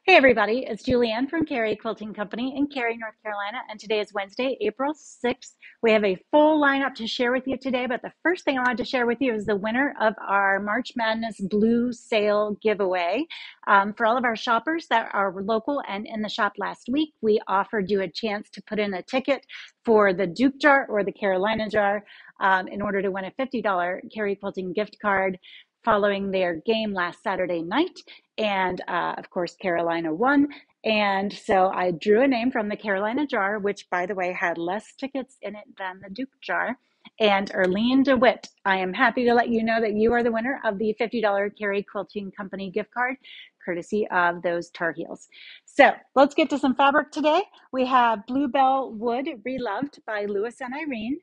Hey everybody, it's Julianne from Cary Quilting Company in Cary, North Carolina, and today is Wednesday, April 6th. We have a full lineup to share with you today, but the first thing I wanted to share with you is the winner of our March Madness Blue Sale giveaway. For all of our shoppers that are local and in the shop last week, we offered you a chance to put in a ticket for the Duke jar or the Carolina jar in order to win a $50 Cary Quilting gift card following their game last Saturday night. And of course, Carolina won. And so I drew a name from the Carolina jar, which, by the way, had less tickets in it than the Duke jar. And Erlene DeWitt, I am happy to let you know that you are the winner of the $50 Cary Quilting Company gift card, courtesy of those Tar Heels. So let's get to some fabric today. We have Bluebell Wood Reloved by Lewis and Irene.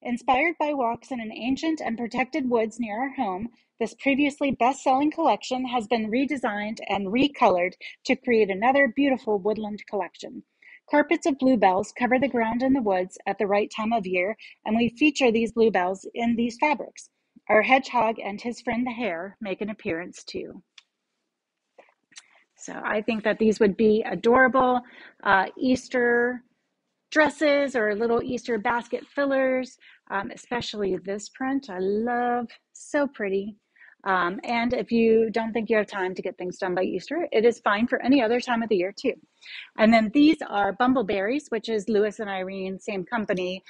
Inspired by walks in an ancient and protected woods near our home, this previously best-selling collection has been redesigned and recolored to create another beautiful woodland collection. Carpets of bluebells cover the ground in the woods at the right time of year, and we feature these bluebells in these fabrics. Our hedgehog and his friend the hare make an appearance too. So I think that these would be adorable Easter dresses or little Easter basket fillers, especially this print. I love, so pretty. And if you don't think you have time to get things done by Easter, it is fine for any other time of the year too. And then these are Bumbleberries, which is Lewis and Irene, same company,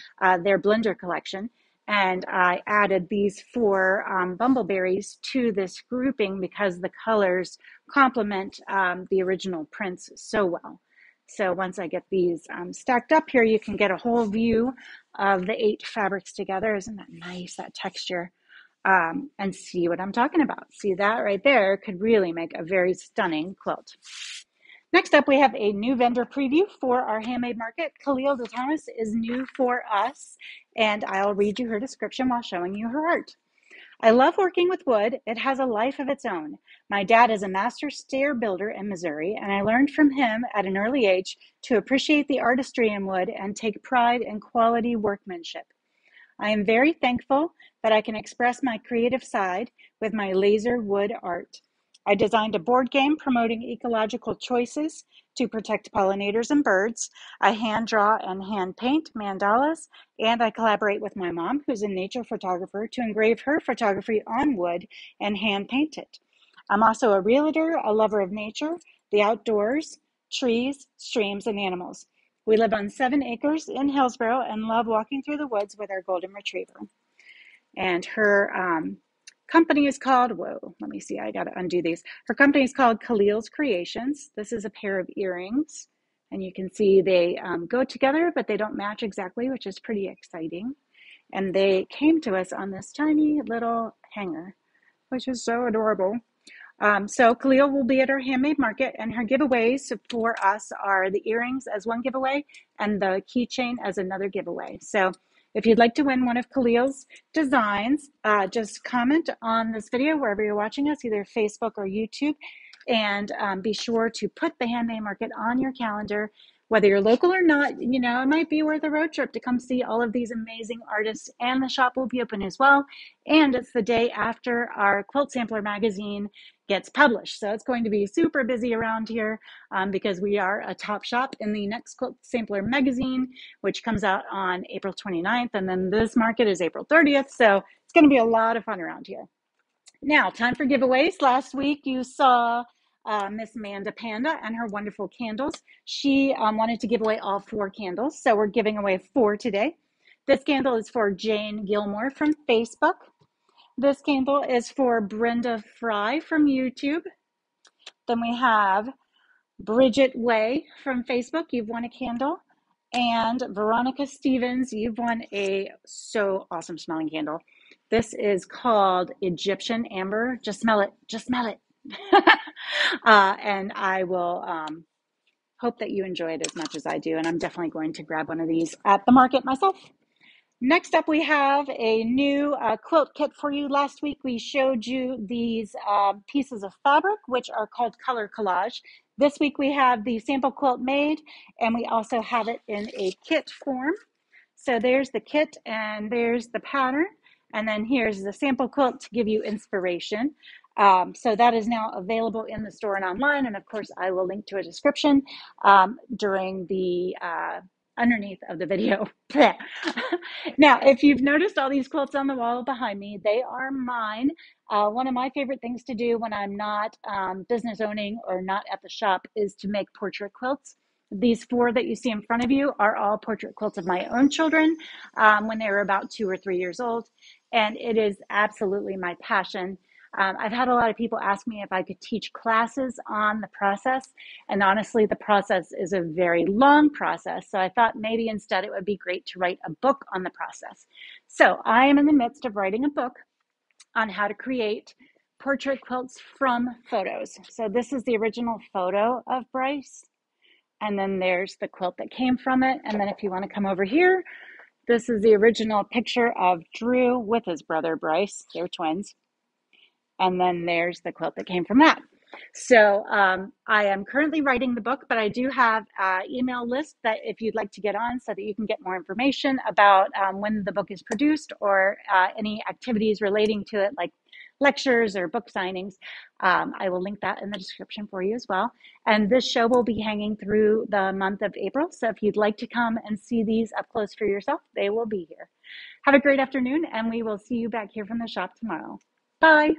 their blender collection. And I added these four Bumbleberries to this grouping because the colors complement the original prints so well. So once I get these stacked up here, you can get a whole view of the 8 fabrics together. Isn't that nice, that texture? And see what I'm talking about. See that right there could really make a very stunning quilt. Next up, we have a new vendor preview for our handmade market. Khalil DeThomas is new for us, and I'll read you her description while showing you her art. I love working with wood. It has a life of its own. My dad is a master stair builder in Missouri, and I learned from him at an early age to appreciate the artistry in wood and take pride in quality workmanship. I am very thankful that I can express my creative side with my laser wood art. I designed a board game promoting ecological choices to protect pollinators and birds. I hand draw and hand paint mandalas, and I collaborate with my mom, who's a nature photographer, to engrave her photography on wood and hand paint it. I'm also a realtor, a lover of nature, the outdoors, trees, streams, and animals. We live on 7 acres in Hillsborough and love walking through the woods with our golden retriever. And her company is called, whoa, let me see, I got to undo these. Her company is called Khalil's Creations. This is a pair of earrings, and you can see they go together, but they don't match exactly, which is pretty exciting. And they came to us on this tiny little hanger, which is so adorable. So Khalil will be at our handmade market, and her giveaways for us are the earrings as one giveaway and the keychain as another giveaway. So if you'd like to win one of Khalil's designs, just comment on this video wherever you're watching us, either Facebook or YouTube, and be sure to put the handmade market on your calendar. Whether you're local or not, you know, it might be worth a road trip to come see all of these amazing artists, and the shop will be open as well. And it's the day after our Quilt Sampler magazine gets published. So it's going to be super busy around here because we are a top shop in the next Quilt Sampler magazine, which comes out on April 29th. And then this market is April 30th. So it's going to be a lot of fun around here. Now, time for giveaways. Last week you saw Miss Manda Panda and her wonderful candles. She wanted to give away all 4 candles, so we're giving away 4 today. This candle is for Jane Gilmore from Facebook. This candle is for Brenda Fry from YouTube. Then we have Bridget Way from Facebook. You've won a candle. And Veronica Stevens, you've won a so awesome smelling candle. This is called Egyptian Amber. Just smell it. Just smell it. And I will hope that you enjoy it as much as I do. And I'm definitely going to grab one of these at the market myself. Next up, we have a new quilt kit for you. Last week, we showed you these pieces of fabric, which are called color collage. This week, we have the sample quilt made, and we also have it in a kit form. So there's the kit, and there's the pattern. And then here's the sample quilt to give you inspiration. So that is now available in the store and online. And of course, I will link to a description during the underneath of the video. Now, if you've noticed all these quilts on the wall behind me, they are mine. One of my favorite things to do when I'm not business owning or not at the shop is to make portrait quilts. These four that you see in front of you are all portrait quilts of my own children when they were about 2 or 3 years old. And it is absolutely my passion. I've had a lot of people ask me if I could teach classes on the process. And honestly, the process is a very long process. So I thought maybe instead it would be great to write a book on the process. So I am in the midst of writing a book on how to create portrait quilts from photos. So this is the original photo of Bryce. And then there's the quilt that came from it. And then if you want to come over here, this is the original picture of Drew with his brother Bryce. They're twins. And then there's the quilt that came from that. So I am currently writing the book, but I do have an email list that if you'd like to get on so that you can get more information about when the book is produced or any activities relating to it, like lectures or book signings, I will link that in the description for you as well. And this show will be hanging through the month of April. So if you'd like to come and see these up close for yourself, they will be here. Have a great afternoon, and we will see you back here from the shop tomorrow. Bye.